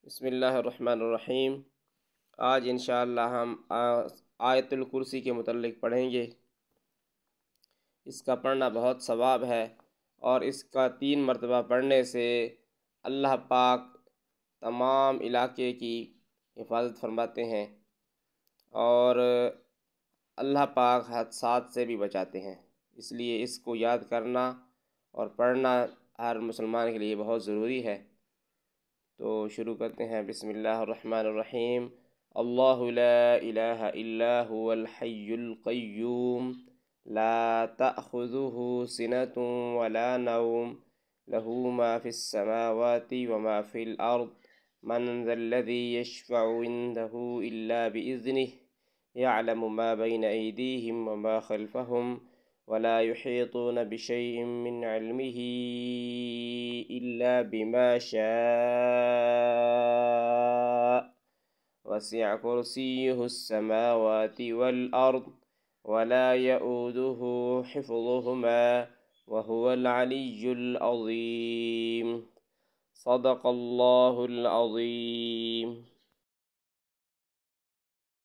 بسم اللہ الرحمن الرحیم۔ آج انشاءاللہ ہم آیت الکرسی کے متعلق پڑھیں گے۔ اس کا پڑھنا بہت ثواب ہے اور اس کا 3 مرتبہ پڑھنے سے اللہ پاک تمام علاقے کی حفاظت فرماتے ہیں اور اللہ پاک حادثات سے بھی بچاتے ہیں۔ اس لیے اس کو یاد کرنا اور پڑھنا ہر مسلمان کے لیے بہت ضروری ہے۔ تو شروع کرتے ہیں۔ بسم اللہ الرحمن الرحیم۔ اللہ لا الہ الا هو الحی القیوم لا تأخذه سنة ولا نوم له ما في السماوات وما في الأرض من ذا الذي يشفع عنده إلا بإذنه يعلم ما بين أيديهم وما خلفهم ولا يحيطون بشيء من علمه إلا بما شاء وسع كرسيه السماوات والأرض ولا يؤوده حفظهما وهو العلي العظيم۔ صدق الله العظيم۔